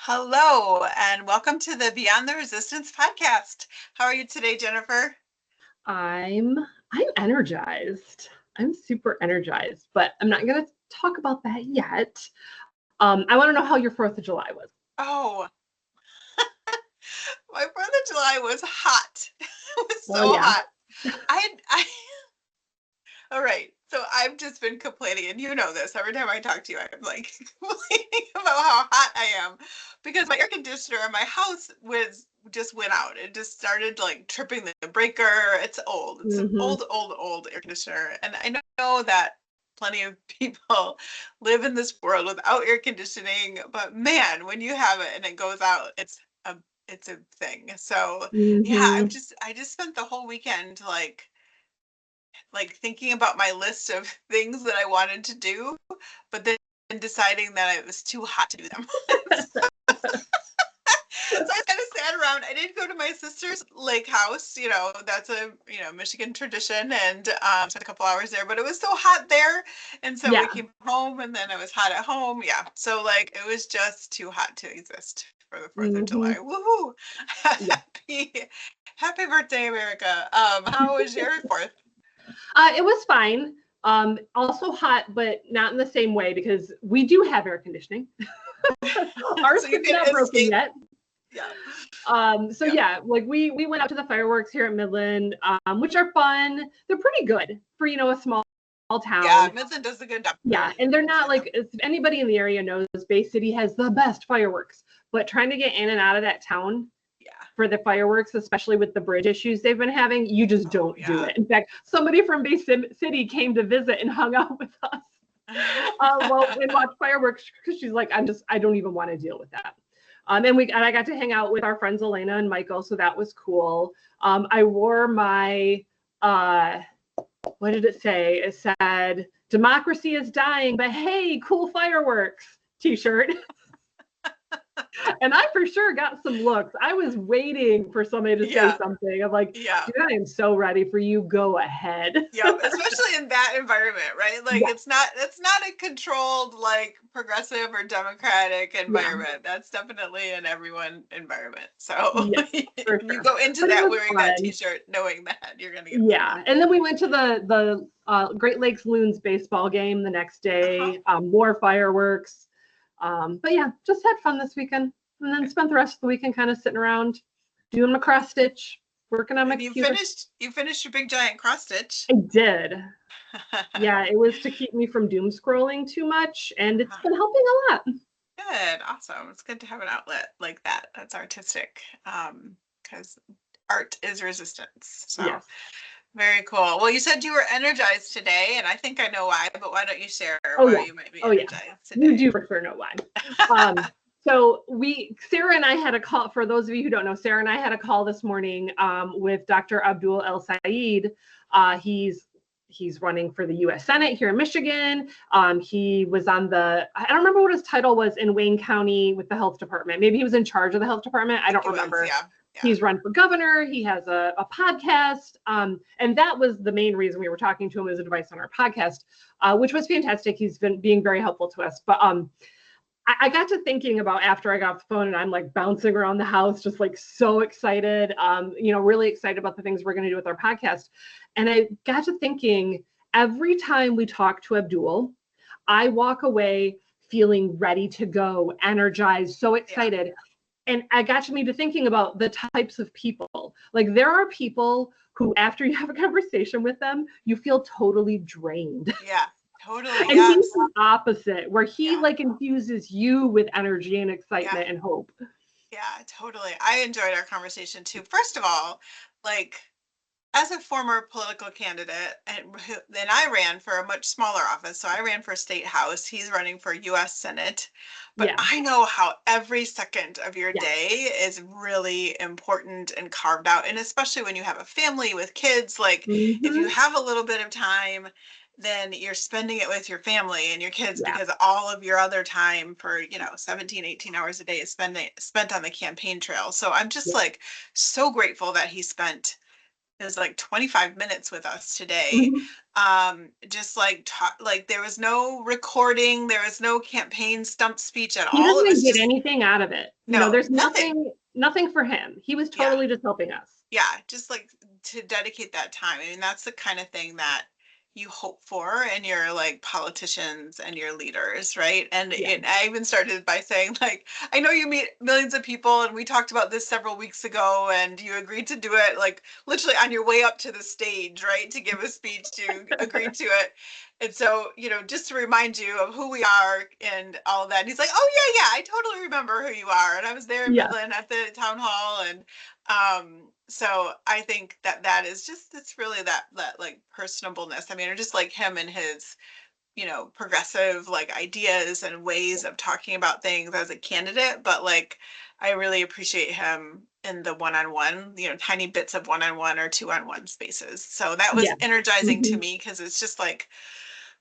Hello, and welcome to the Beyond the Resistance podcast. How are you today, Jennifer? I'm I'm energized. I'm super energized, but I'm not going to talk about that yet. I want to know how your 4th of July was. Oh, my 4th of July was hot. It was Oh so yeah. hot. I, all right. So I've just been complaining, and you know this. Every time I talk to you, I'm like complaining about how hot I am because my air conditioner in my house was just went out. It just started like tripping the breaker. It's old. It's an Hmm. old air conditioner, and I know that plenty of people live in this world without air conditioning. But man, when you have it and it goes out, it's a thing. So yeah, Hmm. I just spent the whole weekend like thinking about my list of things that I wanted to do, but then deciding that it was too hot to do them. So I kind of sat around. I did go to my sister's lake house. That's a Michigan tradition, and spent a couple hours there. But it was so hot there, and so we Yeah. came home, and then it was hot at home. Yeah, so like it was just too hot to exist for the 4th of Hmm. July. Woohoo! Yeah. Happy birthday, America. How was your fourth? It was fine. Also hot, but not in the same way because we do have air conditioning. Ours So you is can not broken escape. yet. Yeah. So Yep. yeah, like we went out to the fireworks here at Midland, which are fun. They're pretty good for a small Yeah, town. Midland does a good job. Yeah, and they're not Usually like, them. if anybody in the area knows, Bay City has the best fireworks, but trying to get in and out of that town Yeah. for the fireworks, especially with the bridge issues they've been having, you just Oh don't do yeah. it. In fact, somebody from Bay City came to visit and hung out with us well, and watch fireworks because she's like, I don't even want to deal with that. And I got to hang out with our friends Elena and Michael, so that was cool. I wore my what did it say? It said, "Democracy is dying, but hey, cool fireworks" T-shirt. And I for sure got some looks. I was waiting for somebody to say Yeah. something. I'm like, Yeah. dude, I am so ready for you. Go ahead. Yep, especially in that environment, right? Like Yeah, it's not a controlled like progressive or democratic yeah, environment. That's definitely an everyone environment. So yes, for you sure. go into But it that was wearing that fun. t-shirt knowing that you're gonna get some love. Yeah, and then we went to the Great Lakes Loons baseball game the next Uh-huh. day. More fireworks, but yeah, just had fun this weekend, and then spent the rest of the weekend kind of sitting around doing my cross stitch, working on my And computer. you finished your big giant cross stitch. I did. Yeah, it was to keep me from doom scrolling too much, and it's been helping a lot. Good, awesome. It's good to have an outlet like that. That's artistic. Because art is resistance. So Yes. very cool. Well, you said you were energized today, and I think I know why, but why don't you share Oh why yeah. you might be Oh yeah. energized You today? do for sure know why. So Sarah and I had a call. For those of you who don't know, Sarah and I had a call this morning with Dr. Abdul El Said. He's running for the U.S. Senate here in Michigan. He was on I don't remember what his title was in Wayne County with the health department. Maybe he was in charge of the health department. I I think don't it was, remember. yeah. Yeah. He's run for governor. He has a podcast. And that was the main reason we were talking to him as advice on our podcast, which was fantastic. He's been being very helpful to us. But I got to thinking about after I got off the phone, and I'm like bouncing around the house, just like so excited, really excited about the things we're going to do with our podcast. And I got to thinking, every time we talk to Abdul, I walk away feeling ready to go, energized, so Yeah. excited. And I got me to thinking about the types of people. Like, there are people who, after you have a conversation with them, you feel totally drained. Yeah. Totally. And he's Yes. the opposite, where he Yeah. like infuses you with energy and Yeah. excitement and hope. Yeah. Totally. I enjoyed our conversation too. First of all, like as a former political candidate, and then I ran for a much smaller office. So I ran for state house. He's running for US Senate. But Yeah. I know how every second of your Yes. day is really important and carved out. And especially when you have a family with kids, like if you Mm-hmm. have a little bit of time, then you're spending it with your family and your kids Yeah. because all of your other time for 17, 18 hours a day is spent on the campaign trail. So I'm just Yeah. like so grateful that he spent it was like 25 minutes with us today. Mhm. Just like like there was no recording, there was no campaign stump speech at He all. doesn't It even was get just anything out of it. no, There's nothing. nothing for him. He was Yeah. totally just helping us. Yeah, just like to dedicate that time. I mean, that's the kind of thing that you hope for in your like politicians and your leaders, right? And Yeah. I even started by saying like, I know you meet millions of people, and we talked about this several weeks ago, and you agreed to do it like literally on your way up to the stage, right, to give a speech. You agreed to it. And so, just to remind you of who we are and all of that. And he's like, oh yeah, yeah, I totally remember who you are. And I was there in Yeah. Midland at the town hall, and so I think that is just, it's really that like personableness. I mean, or just like him and his, progressive like ideas and ways of talking about things as a candidate. But like, I really appreciate him in the one-on-one, tiny bits of one-on-one or two-on-one spaces. So that was Yeah. energizing to Mhm. me, because it's just like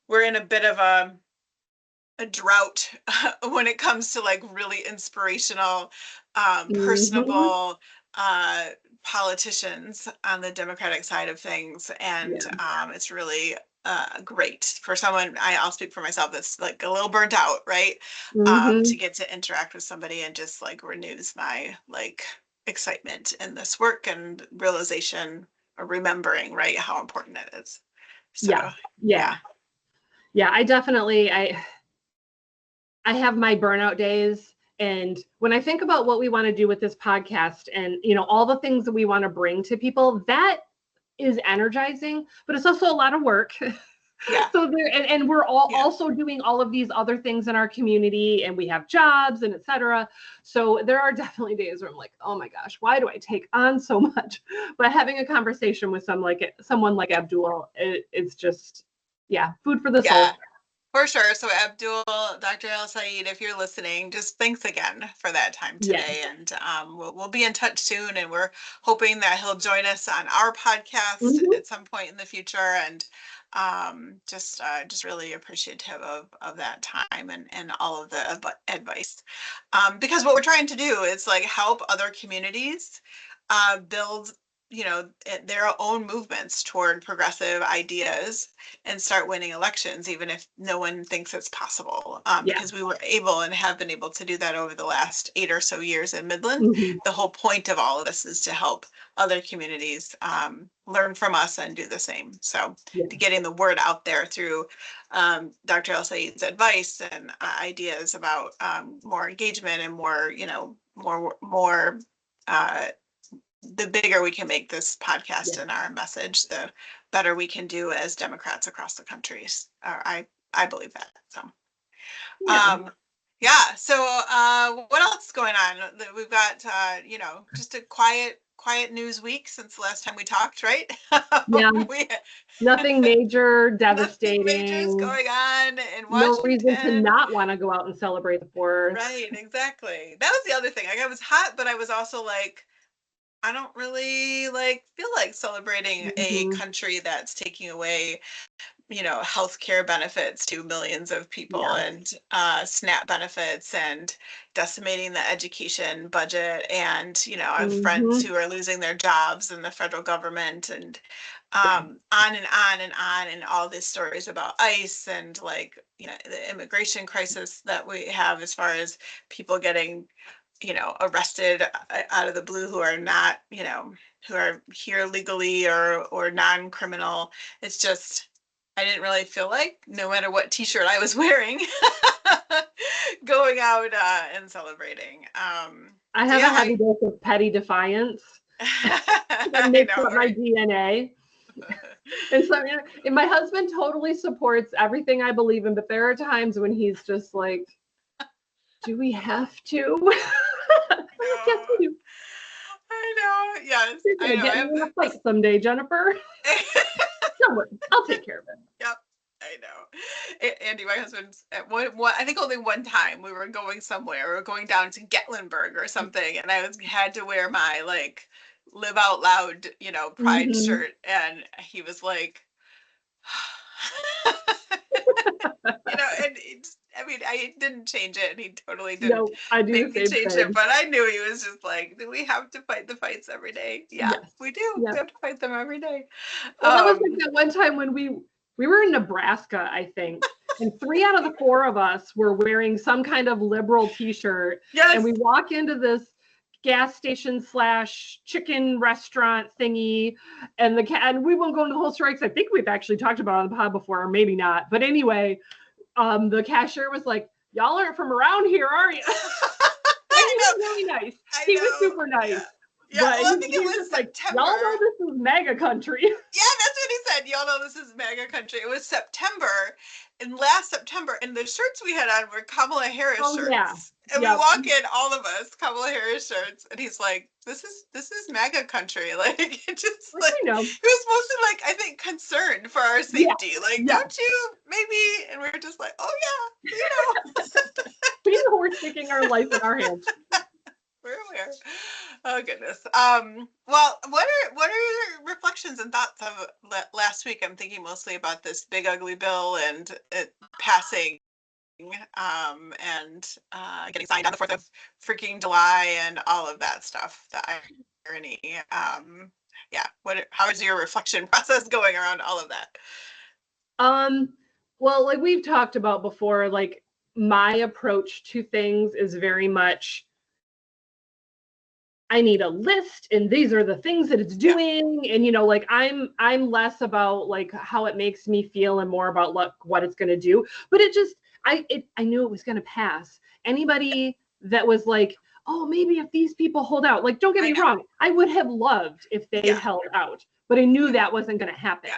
we're in a bit of a drought when it comes to like really inspirational, Mhm. personable uh, politicians on the Democratic side of things. And Yeah. it's really great for someone, I'll speak for myself, that's like a little burnt out, right? To Mhm. get to interact with somebody and just like renews my like excitement in this work and realization or remembering, right, how important it is. So, Yeah. yeah. Yeah. Yeah. I have my burnout days. And when I think about what we want to do with this podcast and, all the things that we want to bring to people, that is energizing, but it's also a lot of work. Yeah. So and we're all Yeah. also doing all of these other things in our community, and we have jobs and etc. So there are definitely days where I'm like, oh my gosh, why do I take on so much? But having a conversation with someone like Abdul, it's just, yeah, food for the Yeah. soul. For sure. So Abdul, Dr. El Said, if you're listening, just thanks again for that time Yeah. today. And we'll be in touch soon. And we're hoping that he'll join us on our podcast Mhm. at some point in the future. And just really appreciative of that time and all of the advice. Because what we're trying to do is like help other communities build, their own movements toward progressive ideas and start winning elections, even if no one thinks it's possible. Yeah. Because we were able and have been able to do that over the last 8 or so years in Midland. Mhm. The whole point of all of this is to help other communities learn from us and do the same. So, Yeah. to getting the word out there through Dr. El Said's advice and ideas about more engagement and more, more. Uh, the bigger we can make this Yeah. podcast and our message, the better we can do as Democrats across the countries. I believe that. So, Yeah. um, yeah. So, what else is going on? We've got, just a quiet news week since the last time we talked, right? Yeah. we Nothing major, nothing major is devastating. going on in No reason to Washington. not want to go out and celebrate the 4th. Right, exactly. That was the other thing. Like, I was hot, but I was also like, I don't really like feel like celebrating a Mhm. country that's taking away, healthcare benefits to millions of people, Yeah. and SNAP benefits, and decimating the education budget. And, I have friends Mhm. who are losing their jobs in the federal government, and Yeah. on and on and on, and all these stories about ICE and like, the immigration crisis that we have as far as people getting, arrested out of the blue who are not, who are here legally or non-criminal. It's just, I didn't really feel like, no matter what t-shirt I was wearing, going out and celebrating. I So have a yeah, heavy dose of petty defiance that I makes know, up my right? DNA. And so, and my husband totally supports everything I believe in, but there are times when he's just like, do we have to? I'm like, yes, No, we do. I know. Yes, You're I gonna know. get me in a fight someday, Jennifer. Don't worry, I'll take care of it. Yep, I know. Andy, my husband's at one, I think only one time we were going somewhere. We were going down to Gatlinburg or something, and had to wear my like live out loud, pride Mm-hmm. shirt, and he was like, and I didn't change it. He totally didn't No, I do make the me same change thing. it, but I knew he was just like, do we have to fight the fights every day? Yeah, Yes. we do. Yeah. We have to fight them every day. Well, that was like that one time when we were in Nebraska, I think, and 3 out of the 4 of us were wearing some kind of liberal T-shirt, and Yes. we walk into this gas station / chicken restaurant thingy, and we won't go into the whole story because I think we've actually talked about it on the pod before, or maybe not. But anyway, the cashier was like, "Y'all aren't from around here, are you?" And he was really nice. He was super nice. Yeah, But well, I think it he's was just like, September. y'all know this is MAGA country. Yeah, that's what he said. Y'all know this is MAGA country. It was September, and last September, and the shirts we had on were Kamala Harris shirts. Yeah. And Yep. we walk in, all of us, Kamala Harris shirts, and he's like, "This is MAGA country." Like, it just like I know. he was supposed to, like, I think, concerned for our safety. Like, don't you maybe? And we were just like, "Oh yeah, We know we're taking our life in our hands. we're aware." Oh goodness. Well, what are your reflections and thoughts of last week? I'm thinking mostly about this big ugly bill and it passing, and getting signed on the 4th of freaking July and all of that stuff. The irony. Yeah. How is your reflection process going around all of that? Well, like we've talked about before, like my approach to things is very much, I need a list and these are the things that it's doing. Yeah. And like I'm less about like how it makes me feel and more about what it's going to do. But I knew it was going to pass. Anybody that was like, oh, maybe if these people hold out, like, don't get me wrong, I would have loved if they held out, but I knew that wasn't going to happen.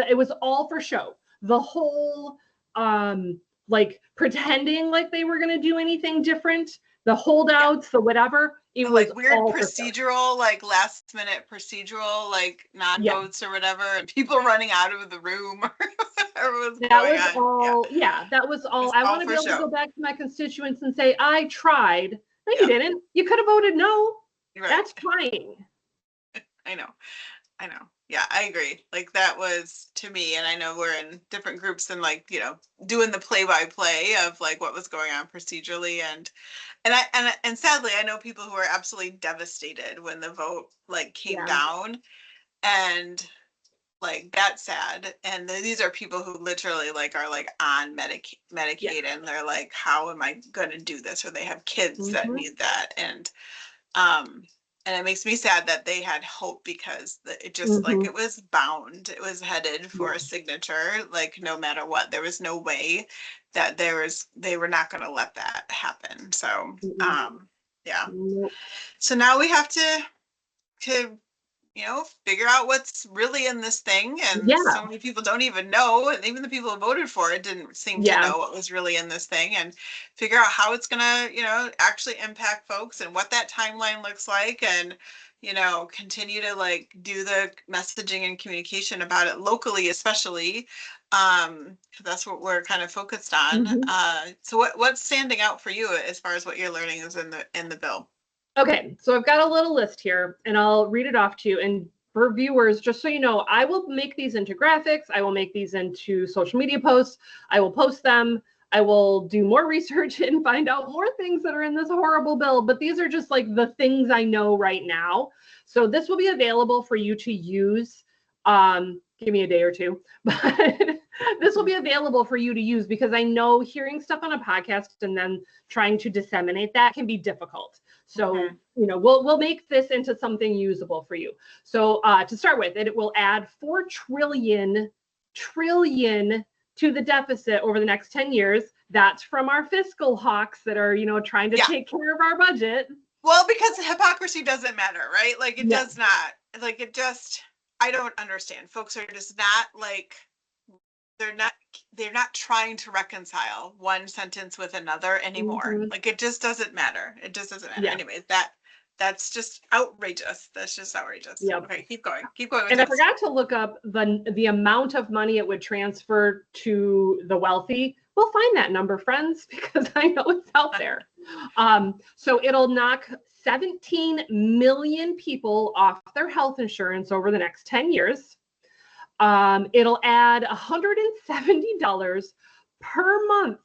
It was all for show. The whole like pretending like they were going to do anything different, the holdouts, the whatever, it was like weird procedural, like last minute procedural, like non-votes or whatever, and people running out of the room or whatever was going on. That was all. I want to be able to go back to my constituents and say, I tried. No, you didn't. You could have voted no. Right. That's trying. I know. Yeah, I agree. Like that was to me, and I know we're in different groups and like, doing the play-by-play of like what was going on procedurally, and sadly, I know people who are absolutely devastated when the vote like came down, and like that's sad. And these are people who literally like are like on Medicaid, and they're like, how am I going to do this? Or they have kids that need that, and it makes me sad that they had hope because it just like it was bound. It was headed for a signature, like no matter what. There was no way that they were not going to let that happen. So, So now we have to figure out what's really in this thing. And so many people don't even know, and even the people who voted for it didn't seem to know what was really in this thing, and figure out how it's gonna, actually impact folks and what that timeline looks like, and continue to like do the messaging and communication about it locally, especially. That's what we're kind of focused on. So what's standing out for you as far as what you're learning is in the bill? Okay, so I've got a little list here, and I'll read it off to you. And for viewers, just so you know, I will make these into graphics. I will make these into social media posts. I will post them. I will do more research and find out more things that are in this horrible bill. But these are just like the things I know right now. So this will be available for you to use. Give me a day or two, but this will be available for you to use, because I know hearing stuff on a podcast and then trying to disseminate that can be difficult. So, we'll make this into something usable for you. So to start with, it will add 4 trillion to the deficit over the next 10 years. That's from our fiscal hawks that are, trying to take care of our budget. Well, because hypocrisy doesn't matter, right? Like it does not. Like it just, I don't understand. Folks are just not like, they're not trying to reconcile one sentence with another anymore. Like it just doesn't matter. It just doesn't matter. Anyway, that's just outrageous. That's just outrageous. Okay, keep going. And I forgot to look up the amount of money it would transfer to the wealthy. We'll find that number, friends, because I know it's out there. So it'll knock 17 million people off their health insurance over the next 10 years. It'll add $170 per month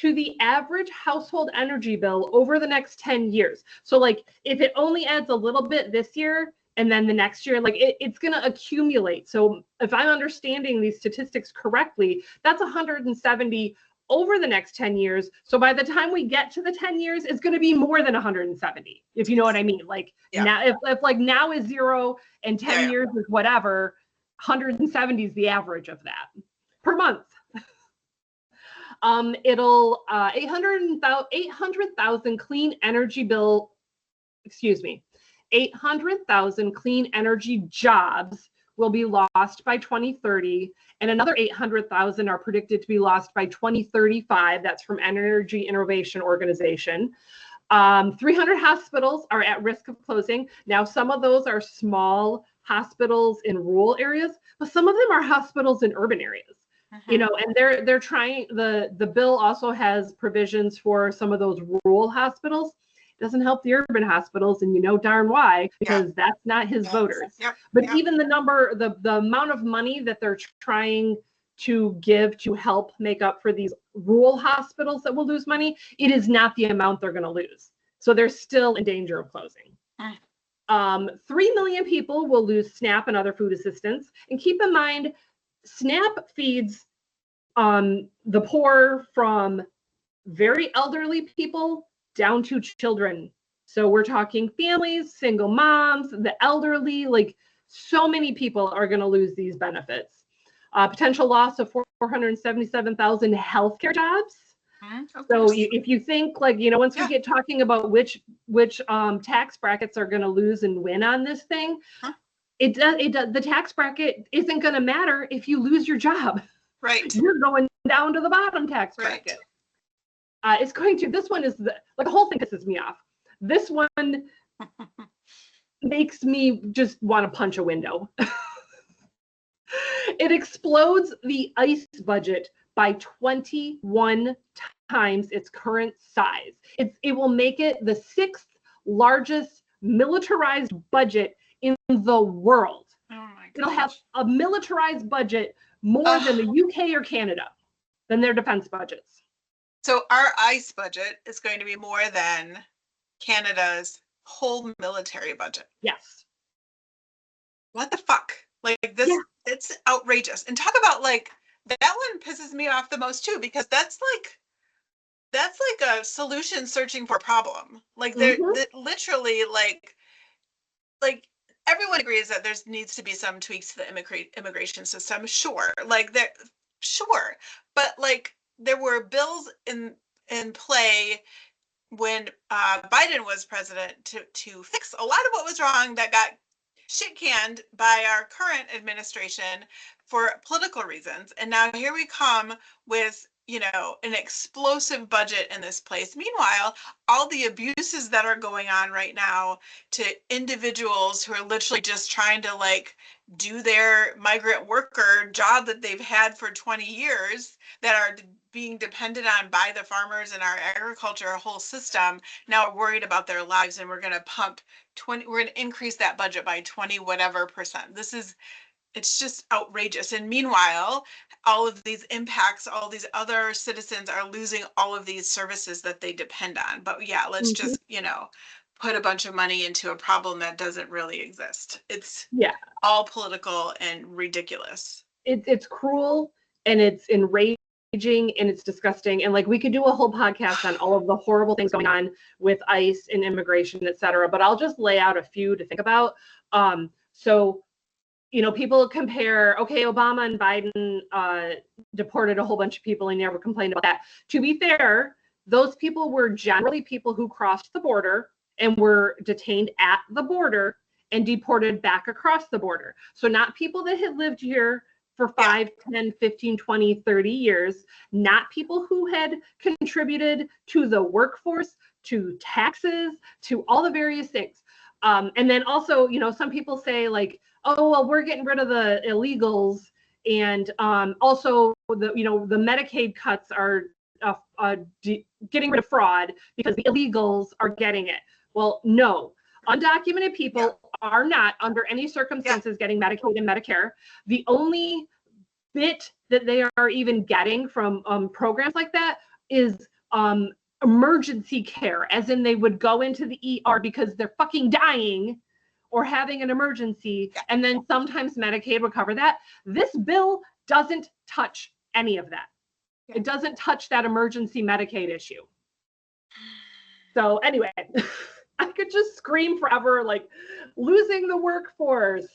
to the average household energy bill over the next 10 years. So like if it only adds a little bit this year and then the next year, like it's going to accumulate. So if I'm understanding these statistics correctly, that's 170 over the next 10 years. So by the time we get to the 10 years, it's going to be more than 170, if you know what I mean. Like now, if like now is 0 and 10 years is whatever, 170 is the average of that per month. It'll 800,000 clean energy bill, 800,000 clean energy jobs will be lost by 2030, and another 800,000 are predicted to be lost by 2035. That's from Energy Innovation Organization. 300 hospitals are at risk of closing. Now, some of those are small hospitals in rural areas, but some of them are hospitals in urban areas. You know, and they're trying, the bill also has provisions for some of those rural hospitals. It doesn't help the urban hospitals, and you know darn why, because that's not his voters. But even the number, the amount of money that they're trying to give to help make up for these rural hospitals that will lose money, it is not the amount they're going to lose. So they're still in danger of closing. 3 million people will lose SNAP and other food assistance. And keep in mind, SNAP feeds the poor from very elderly people down to children. So we're talking families, single moms, the elderly, like so many people are going to lose these benefits. Potential loss of 477,000 healthcare jobs. So if you think like, you know, once we get talking about which tax brackets are going to lose and win on this thing, the tax bracket isn't going to matter if you lose your job. Right. You're going down to the bottom tax bracket. It's going to, this one is like the whole thing pisses me off. This one makes me just want to punch a window. It explodes the ICE budget by 21 times its current size. It will make it the 6th largest militarized budget in the world. Oh my gosh. It'll have a militarized budget more than the UK or Canada, than their defense budgets. So our ICE budget is going to be more than Canada's whole military budget. Yes. What the fuck? Like this, it's outrageous. And talk about like, that one pisses me off the most too, because that's like a solution searching for a problem. Like they're literally like everyone agrees that there needs to be some tweaks to the immigration system. Sure. Like sure. But like there were bills in play when Biden was president to fix a lot of what was wrong that got shit canned by our current administration for political reasons. And now here we come with, you know, an explosive budget in this place. Meanwhile, all the abuses that are going on right now to individuals who are literally just trying to like do their migrant worker job that they've had for 20 years, that are being depended on by the farmers and our agriculture whole system, now are worried about their lives, and we're going to increase that budget by 20 whatever percent. It's just outrageous. And meanwhile, all of these impacts, all these other citizens are losing all of these services that they depend on. But yeah, let's just, you know, put a bunch of money into a problem that doesn't really exist. It's all political and ridiculous. It's cruel and it's enraging and it's disgusting. And like we could do a whole podcast on all of the horrible things going on with ICE and immigration, et cetera. But I'll just lay out a few to think about. So, you know, people compare, okay, Obama and Biden deported a whole bunch of people and never complained about that. To be fair, those people were generally people who crossed the border and were detained at the border and deported back across the border. So not people that had lived here for 5, 10, 15, 20, 30 years, not people who had contributed to the workforce, to taxes, to all the various things. And then also, you know, some people say like, oh, well, we're getting rid of the illegals. And also, the Medicaid cuts are getting rid of fraud because the illegals are getting it. Well, no, undocumented people are not under any circumstances getting Medicaid and Medicare. The only bit that they are even getting from programs like that is emergency care, as in they would go into the ER because they're fucking dying or having an emergency, and then sometimes Medicaid would cover that. This bill doesn't touch any of that. It doesn't touch that emergency Medicaid issue. So anyway, I could just scream forever, like losing the workforce,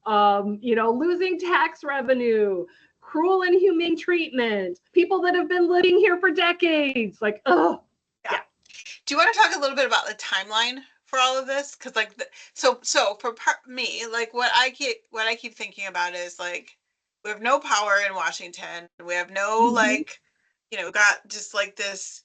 losing tax revenue, cruel and inhumane treatment, people that have been living here for decades. Like, oh, yeah. Do you want to talk a little bit about the timeline for all of this? Because like, so for me, like what I keep thinking about is like, we have no power in Washington. We have no like, got just like this,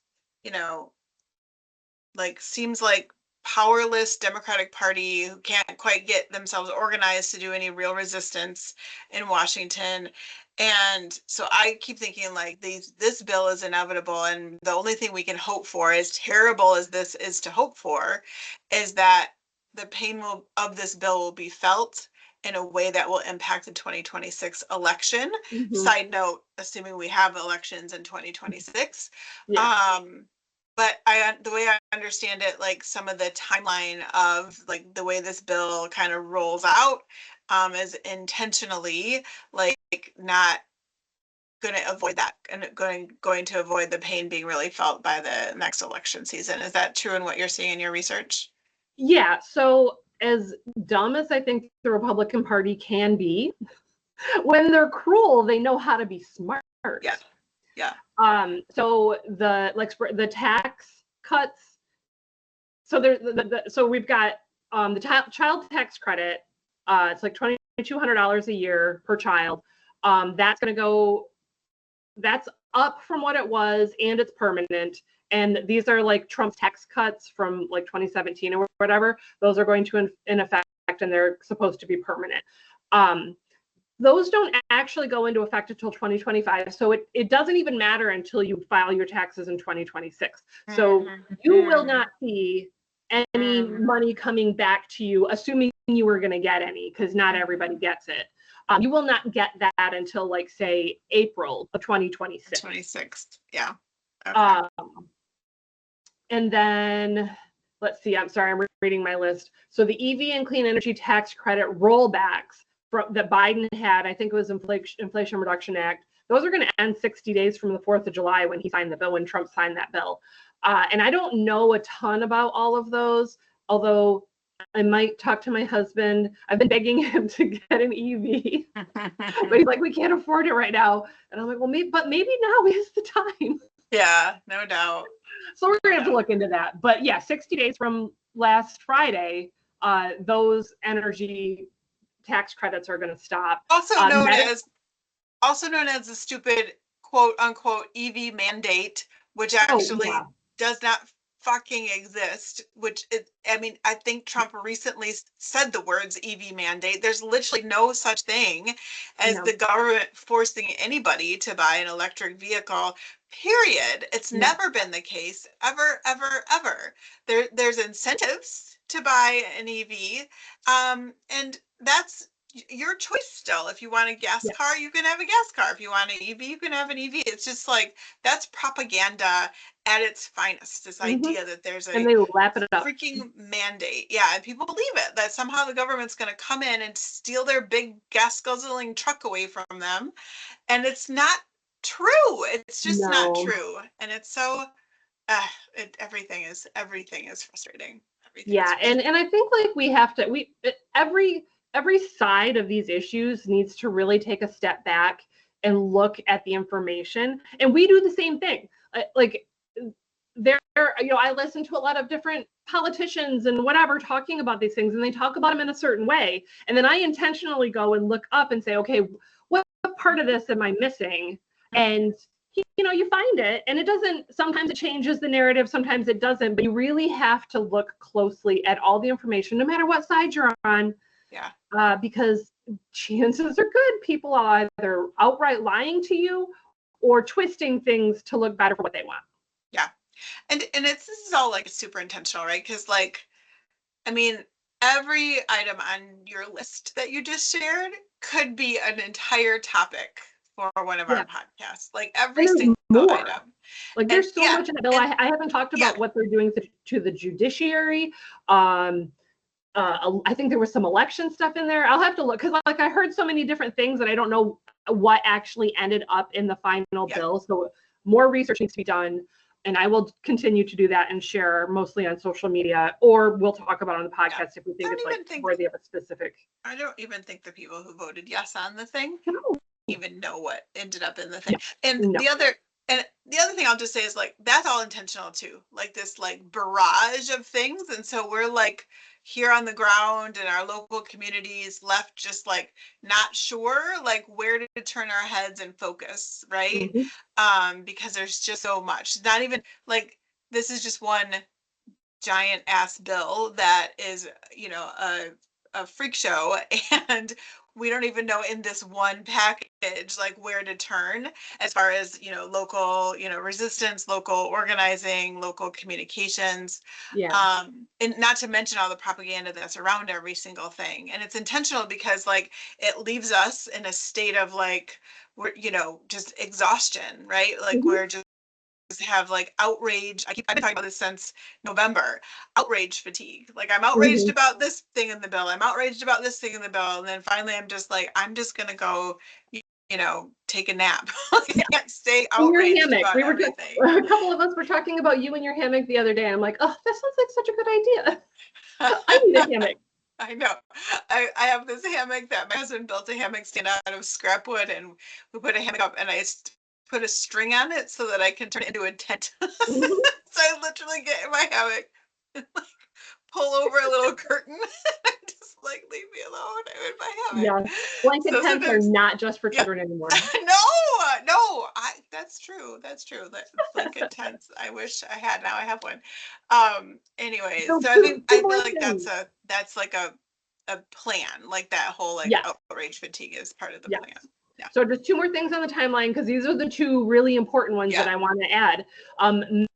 like seems like powerless Democratic Party who can't quite get themselves organized to do any real resistance in Washington. And so I keep thinking like this bill is inevitable, and the only thing we can hope for, as terrible as this is to hope for, is that the pain of this bill will be felt in a way that will impact the 2026 election. Mm-hmm. Side note, assuming we have elections in 2026. Yeah. But the way I understand it, like some of the timeline of like the way this bill kind of rolls out is intentionally like not going to avoid that, and going to avoid the pain being really felt by the next election season. Is that true in what you're seeing in your research? Yeah. So as dumb as I think the Republican Party can be, when they're cruel, they know how to be smart. Yeah. Yeah. So the tax cuts. So so we've got the child tax credit. It's like $2,200 a year per child. That's going to go. That's up from what it was, and it's permanent. And these are like Trump's tax cuts from like 2017 or whatever. Those are going to in effect, and they're supposed to be permanent. Those don't actually go into effect until 2025. So it doesn't even matter until you file your taxes in 2026. So you will not see any money coming back to you, assuming you were going to get any, because not everybody gets it. You will not get that until like, say, April of 2026. 26, yeah. Okay. And then, let's see, I'm sorry, I'm reading my list. So the EV and clean energy tax credit rollbacks that Biden had, I think it was Inflation Reduction Act, those are going to end 60 days from the 4th of July when he signed the bill, when Trump signed that bill. And I don't know a ton about all of those, although I might talk to my husband. I've been begging him to get an EV, but he's like, we can't afford it right now. And I'm like, well, maybe now is the time. Yeah, no doubt. So we're going to have to look into that. But yeah, 60 days from last Friday, those energy tax credits are going to stop. Also known as the stupid quote unquote EV mandate, which actually does not fucking exist. I think Trump recently said the words EV mandate. There's literally no such thing as the government forcing anybody to buy an electric vehicle. Period. It's never been the case, ever, ever, ever. There's incentives to buy an EV, and that's your choice still. If you want a gas car, you can have a gas car. If you want an EV, you can have an EV. It's just like, that's propaganda at its finest, this idea that there's a and they lap it up. freaking mandate. Yeah, and people believe it, that somehow the government's going to come in and steal their big gas guzzling truck away from them. And it's not true. It's just not true. And it's so everything is frustrating. And I think like we have to every side of these issues needs to really take a step back and look at the information. And we do the same thing. Like I listen to a lot of different politicians and whatever talking about these things, and they talk about them in a certain way. And then I intentionally go and look up and say, okay, what part of this am I missing? And you find it, and it doesn't, sometimes it changes the narrative, sometimes it doesn't, but you really have to look closely at all the information, no matter what side you're on. Yeah. Because chances are good people are either outright lying to you or twisting things to look better for what they want. Yeah. And this is all like super intentional, right? Because like, I mean, every item on your list that you just shared could be an entire topic for one of our podcasts, like every single item. Like And there's so much in the bill. and I haven't talked yeah, about what they're doing to the judiciary. I think there was some election stuff in there. I'll have to look because like I heard so many different things that I don't know what actually ended up in the final yeah. bill. So more research needs to be done. And I will continue to do that and share mostly on social media, or we'll talk about it on the Yeah. podcast if we think it's like worthy of a specific. I don't even think the people who voted yes on the thing No. even know what ended up in the thing. And No. the other thing I'll just say is like that's all intentional too. Like this like barrage of things. And so we're like here on the ground in our local communities left just like not sure like where to turn our heads and focus, right? Because there's just so much. Not even like this is just one giant ass bill that is, you know, a freak show and we don't even know in this one package like where to turn as far as, you know, local, you know, resistance, local organizing, local communications. Yeah. And not to mention all the propaganda that's around every single thing. And it's intentional because like it leaves us in a state of like we're, you know, just exhaustion, right? Like Mhm. we're just have like outrage. I've been talking about this since November. Outrage fatigue. Like I'm outraged Mhm. about this thing in the bill. I'm outraged about this thing in the bill. And then finally I'm just like, I'm just gonna go, you know, take a nap. I can't stay In your outraged hammock. about We were everything. a couple of us were talking about you in your hammock the other day. And I'm like, oh, that sounds like such a good idea. I need a hammock. I know. I have this hammock that my husband built a hammock stand out of scrap wood and we put a hammock up and I put a string on it so that I can turn it into a tent. Mhm. So I literally get in my hammock and like pull over a little curtain and just like leave me alone. I'm in my hammock. Yeah. Blanket So tents are sometimes, not just for yeah. children anymore. No, that's true. That's true. That blanket tents, I wish I had. Now I have one. Anyways, So so two I feel more like things. that's like a plan. Like that whole like Yes. outrage fatigue is part of the Yes. plan. Yeah. So just two more things on the timeline because these are the two really important ones Yeah. that I want to add.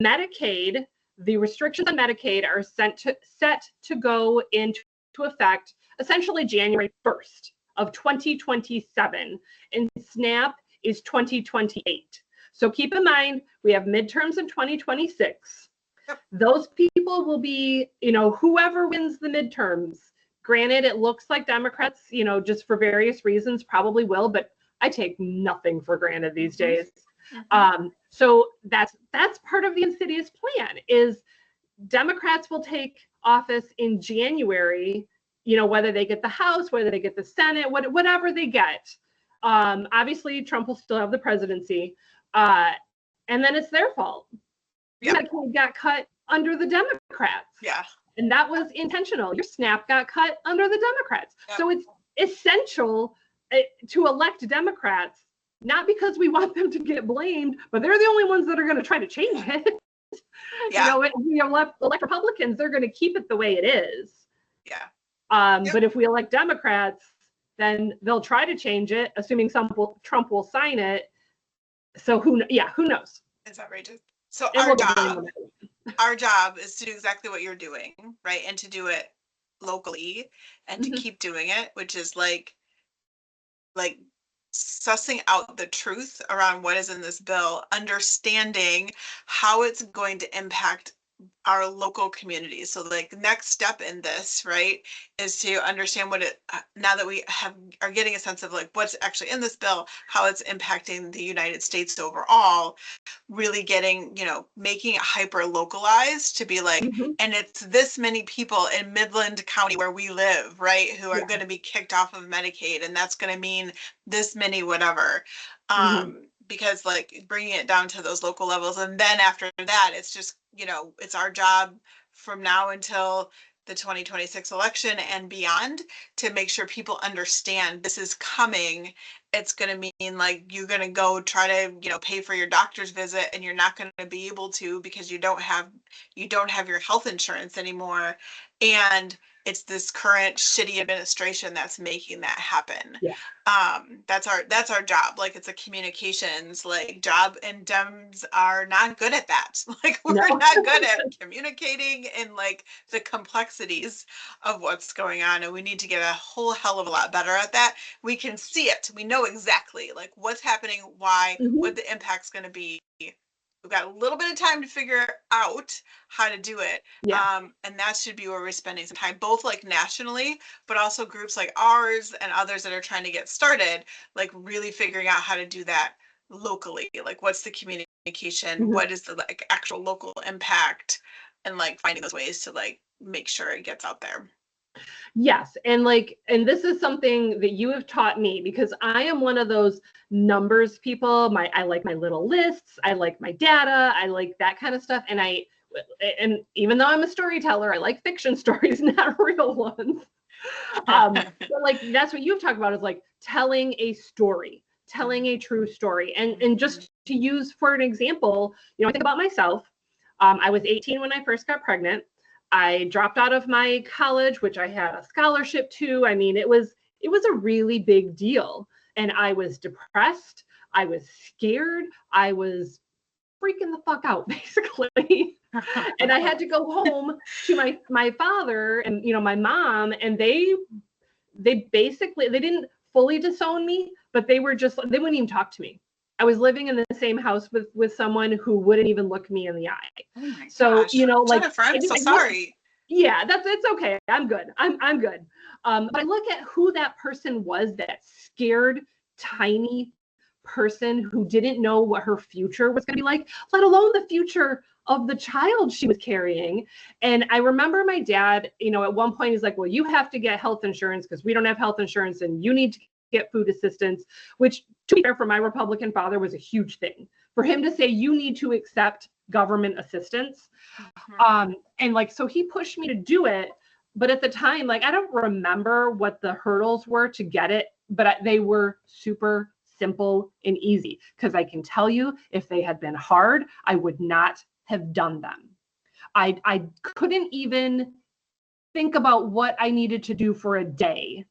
Medicaid, the restrictions on Medicaid are set to go into effect essentially January 1st of 2027, and SNAP is 2028. So keep in mind, we have midterms in 2026. Yep. Those people will be, you know, whoever wins the midterms. Granted, it looks like Democrats, you know, just for various reasons probably will, but I take nothing for granted these days. So that's part of the insidious plan is Democrats will take office in January, you know, whether they get the House, whether they get the Senate, whatever they get. Obviously, Trump will still have the presidency. And then it's their fault. Yeah. Medicaid got cut under the Democrats. Yeah. And that was intentional. Your SNAP got cut under the Democrats. Yep. So it's essential to elect Democrats, not because we want them to get blamed, but they're the only ones that are going to try to change it. Yeah. You know, if we elect Republicans, they're going to keep it the way it is. Yeah. But if we elect Democrats, then they'll try to change it, assuming Trump will sign it. So who knows? It's outrageous. So And our job is to do exactly what you're doing, right? And to do it locally and to keep doing it, which is like sussing out the truth around what is in this bill, understanding how it's going to impact our local communities. So like next step in this, right, is to understand what it, now that we are getting a sense of like what's actually in this bill, how it's impacting the United States overall, really getting, you know, making it hyper localized to be like, and it's this many people in Midland County where we live, right, who are going to be kicked off of Medicaid, and that's going to mean this many whatever. Because like bringing it down to those local levels, and then after that it's just, you know, it's our job from now until the 2026 election and beyond to make sure people understand this is coming. It's going to mean like you're going to go try to, you know, pay for your doctor's visit and you're not going to be able to because you don't have your health insurance anymore, and it's this current shitty administration that's making that happen. Yeah. That's our job. Like it's a communications like job, and Dems are not good at that. Like we're not good at communicating and like the complexities of what's going on, and we need to get a whole hell of a lot better at that. We can see it. We know exactly like what's happening, why, what the impact's going to be. we've got a little bit of time to figure out how to do it. Yeah. And that should be where we're spending some time, both like nationally, but also groups like ours and others that are trying to get started, like really figuring out how to do that locally. Like, what's the communication? Mhm. What is the like actual local impact? And like finding those ways to like make sure it gets out there. Yes. And this is something that you have taught me, because I am one of those numbers people. I like my little lists. I like my data. I like that kind of stuff. And even though I'm a storyteller, I like fiction stories, not real ones. But like, that's what you've talked about, is like telling a story, telling a true story. And just to use for an example, I think about myself. I was 18 when I first got pregnant. I dropped out of my college, which I had a scholarship to. I mean, it was a really big deal. And I was depressed. I was scared. I was freaking the fuck out, basically. And I had to go home to my father and my mom, and they basically, they didn't fully disown me, but they wouldn't even talk to me. I was living in the same house with someone who wouldn't even look me in the eye. Oh my So, gosh, like, Jennifer, I'm so sorry. yeah, it's okay. I'm good. I'm good. But I look at who that person was, that scared, tiny person who didn't know what her future was going to be like, let alone the future of the child she was carrying. And I remember my dad, at one point he's like, well, you have to get health insurance because we don't have health insurance, and you need to get food assistance, which, to be fair, for my Republican father was a huge thing. For him to say, you need to accept government assistance. And like, so he pushed me to do it. But at the time, like, I don't remember what the hurdles were to get it, but they were super simple and easy. Because I can tell you, if they had been hard, I would not have done them. I couldn't even think about what I needed to do for a day,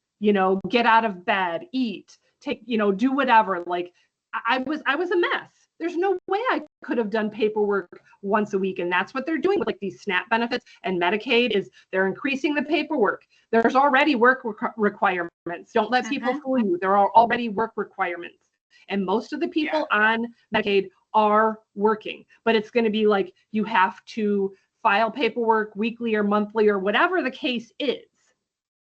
get out of bed, eat, take, do whatever. Like, I was a mess. There's no way I could have done paperwork once a week. And that's what they're doing with like these SNAP benefits and Medicaid, is they're increasing the paperwork. There's already work requirements. Don't let people fool you. There are already work requirements. And most of the people on Medicaid are working, but it's going to be like, you have to file paperwork weekly or monthly or whatever the case is.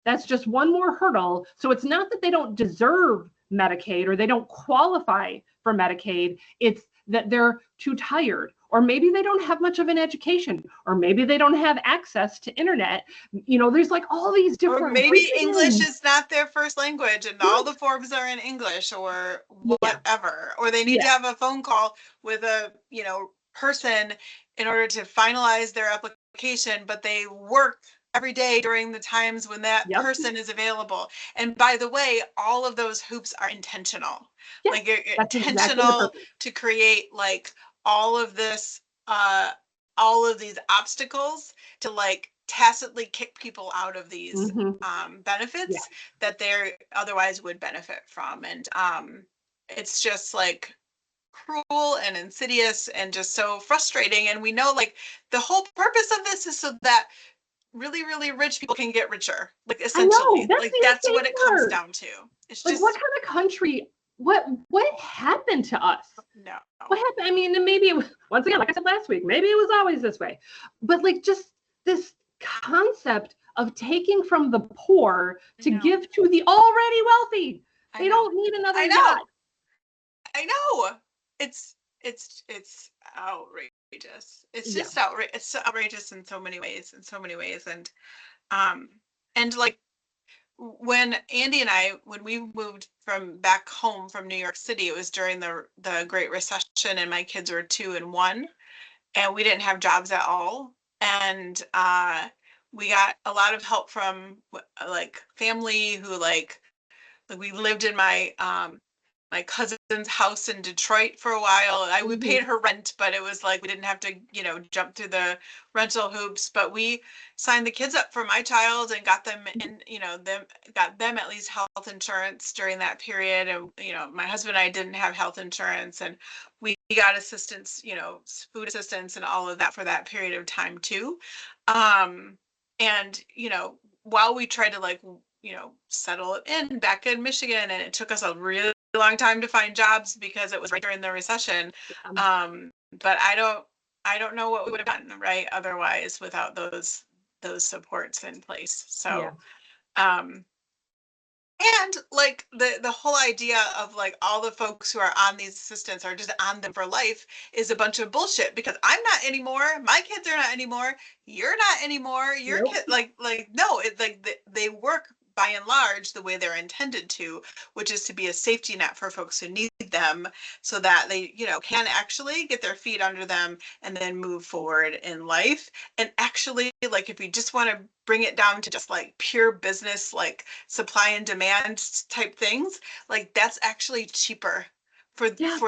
That's just one more hurdle. So it's not that they don't deserve Medicaid or they don't qualify for Medicaid. It's that they're too tired, or maybe they don't have much of an education, or maybe they don't have access to internet. There's like all these different, or maybe reasons. English is not their first language and all the forms are in English, or whatever. Or they need to have a phone call with a person in order to finalize their application, but they work every day during the times when that person is available. And by the way, all of those hoops are intentional. Like, you're intentional to create like all of this, all of these obstacles to like tacitly kick people out of these benefits that they otherwise would benefit from. And it's just like cruel and insidious and just so frustrating. And we know like the whole purpose of this is so that really, really rich people can get richer. Like, essentially, that's what it comes down to. It's like, just, what kind of country? What happened to us? No. What happened? I mean, and maybe it was, once again, like I said last week, maybe it was always this way. But like, just this concept of taking from the poor to give to the already wealthy. They don't need another yacht. I know. It's outrageous. It's just outrageous. It's outrageous in so many ways. And like, when Andy and I, when we moved from back home from New York City, it was during the Great Recession, and my kids were 2 and 1, and we didn't have jobs at all. And we got a lot of help from like family who like we lived in my cousin's house in Detroit for a while. We paid her rent, but it was like we didn't have to, jump through the rental hoops. But we signed the kids up for my child and got them in, got them at least health insurance during that period. And my husband and I didn't have health insurance, and we got assistance, food assistance and all of that for that period of time too. And while we tried to like settle it in back in Michigan, and it took us a really long time to find jobs because it was right during the recession. But I don't know what we would have done, right, otherwise without those supports in place. Yeah. So and like the whole idea of like all the folks who are on these assistants are just on them for life is a bunch of bullshit, because I'm not anymore. My kids are not anymore. You're not anymore. Your Nope. kid, like no, it like they work by and large the way they're intended to, which is to be a safety net for folks who need them, so that they, you know, can actually get their feet under them and then move forward in life. And actually, like if you just want to bring it down to just like pure business, like supply and demand type things, like that's actually cheaper for Yeah.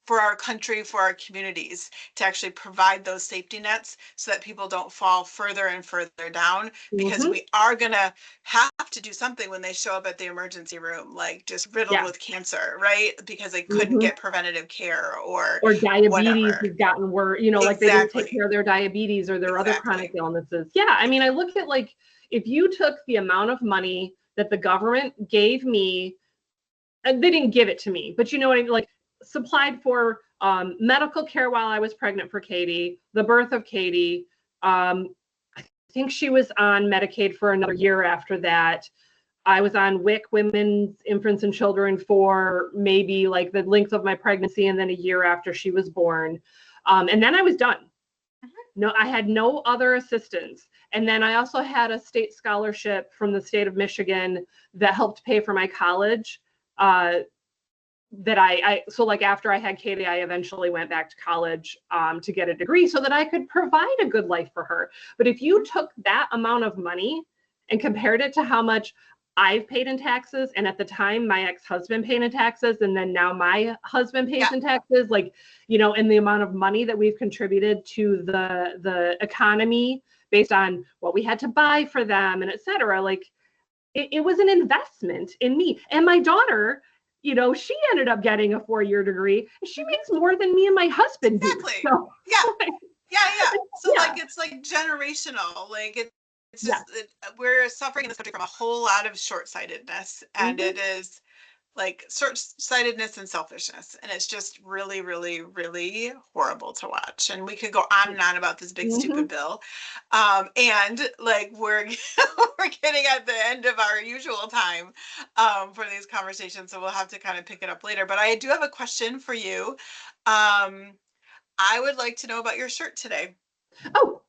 for our country, for our communities, to actually provide those safety nets so that people don't fall further and further down, because Hmm. we are going to have to do something when they show up at the emergency room, like just riddled Yeah. with cancer, right? Because they couldn't Hmm. get preventative care or Or diabetes whatever. has gotten worse, you know, like they didn't take Exactly. care of their diabetes or their other chronic Exactly. illnesses. Yeah, I mean, I look at like if you took the amount of money that the government gave me, and they didn't give it to me, but you know what I mean, like supplied for medical care while I was pregnant for Katie, the birth of Katie. I think she was on Medicaid for another year after that. I was on WIC, Women's Infants and Children, for maybe like the length of my pregnancy, and then a year after she was born. And then I was done. No, I had no other assistance. And then I also had a state scholarship from the state of Michigan that helped pay for my college. That so like after I had Katie, I eventually went back to college to get a degree so that I could provide a good life for her. But if you took that amount of money and compared it to how much I've paid in taxes, and at the time my ex-husband paid in taxes, and then now my husband pays Yeah. in taxes, like, you know, and the amount of money that we've contributed to the economy based on what we had to buy for them and et cetera, like it was an investment in me. And my daughter, you know, she ended up getting a 4-year degree. She Mhm. makes more than me and my husband do. Exactly. So, Yeah. Yeah. So yeah, like it's like generational. Like it's yes. just we're suffering in this country from a whole lot of short-sightedness, and Mm-hmm, it is like short-sightedness and selfishness, and it's just really, really, really horrible to watch. And we could go on and on about this big mm-hmm. stupid bill, and like we're we're getting at the end of our usual time for these conversations, so we'll have to kind of pick it up later. But I do have a question for you. Um, I would like to know about your shirt today. Oh,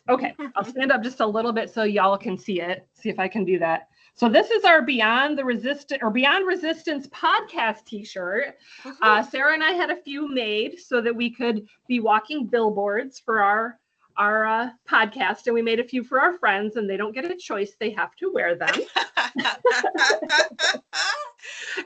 okay. I'll stand up just a little bit so y'all can see it. See if I can do that. So this is our Beyond Resistance podcast T-shirt. Woohoo. Sarah and I had a few made so that we could be walking billboards for our podcast, and we made a few for our friends, and they don't get a choice; they have to wear them.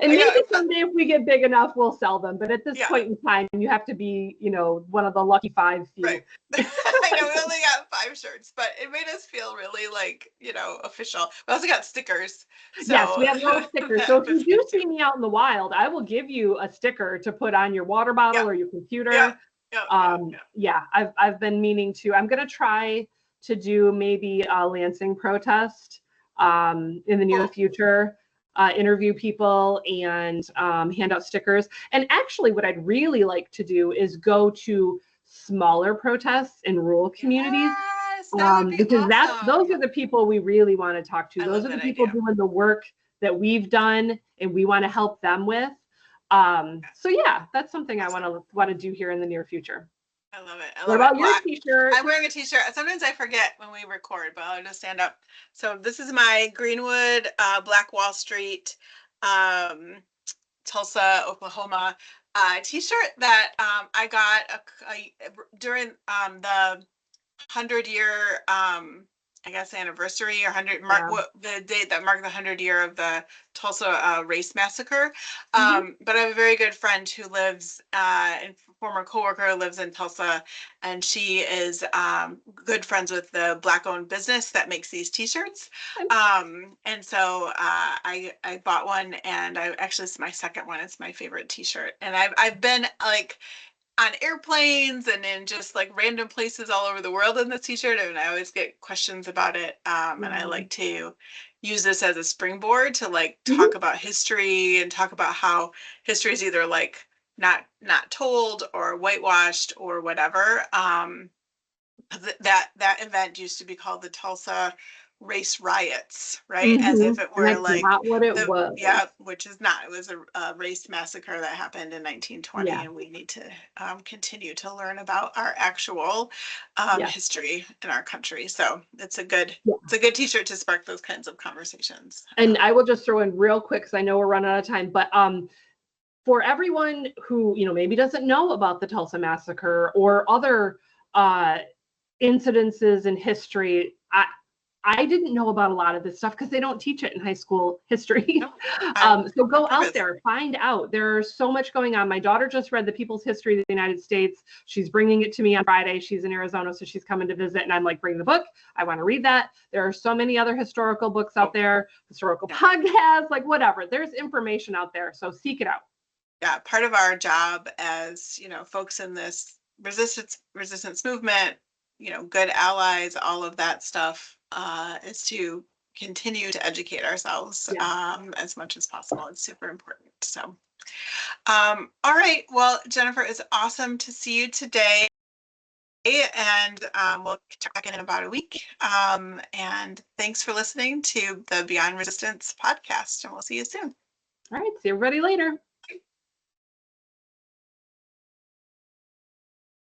And I maybe got someday, if we get big enough, we'll sell them. But at this yeah, point in time, you have to be, you know, one of the lucky 5 right. few. I know we only got 5 shirts, but it made us feel really like, you know, official. We also got stickers, Yes, so we have little stickers. So that if you was do good too. see me out in the wild, I will give you a sticker to put on your water Yeah, bottle or your yeah, computer. yeah. Yeah, I've been meaning to. I'm gonna try to do maybe a Lansing protest in the near Cool. future. Interview people and hand out stickers. And actually, what I'd really like to do is go to smaller protests in rural communities, Yes, that would be because those awesome. are the people we really want to talk to. I Those love are the that people idea. doing the work that we've done and we want to help them with. So yeah, that's something I Awesome. want to do here in the near future. I love it. I What love it. about Well, your t-shirt? I'm wearing a t-shirt. Sometimes I forget when we record, but I'll just stand up. So this is my Greenwood, Black Wall Street, um, Tulsa, Oklahoma t-shirt that I got during the 100-year I guess anniversary or 100 mark Yeah. what the date that marked the 100-year of the Tulsa race massacre. Mm-hmm. But I have a very good friend who lives and former coworker who lives in Tulsa, and she is good friends with the Black-owned business that makes these T-shirts. And so I bought one, and I actually it's my second one. It's my favorite T-shirt, and I've been like on airplanes and in just like random places all over the world in this t-shirt, and I always get questions about it, and I Mm-hmm. like to use this as a springboard to like Mm-hmm. talk about history and talk about how history is either like not told or whitewashed or whatever. That event used to be called the Tulsa Race Riots, right? As if it And were that's like not what it the was. yeah, which is not. It was a race massacre that happened in 1920, Yeah. and we need to continue to learn about our actual Yeah. history in our country. So it's a good Yeah. T-shirt to spark those kinds of conversations. And I will just throw in real quick because I know we're running out of time, but for everyone who maybe doesn't know about the Tulsa massacre or other incidences in history, I didn't know about a lot of this stuff because they don't teach it in high school history. No, So go out there, find out. There's so much going on. My daughter just read The People's History of the United States. She's bringing it to me on Friday. She's in Arizona, so she's coming to visit, and I'm like, bring the book. I want to read that. There are so many other historical books out there, historical podcasts, like whatever. There's information out there, so seek it out. Yeah, part of our job as folks in this resistance movement, good allies, all of that stuff, is to continue to educate ourselves as much as possible. It's super important. So, all right. Well, Jennifer, it's awesome to see you today. And we'll check back in about a week. And thanks for listening to the Beyond Resistance podcast. And we'll see you soon. All right. See everybody later.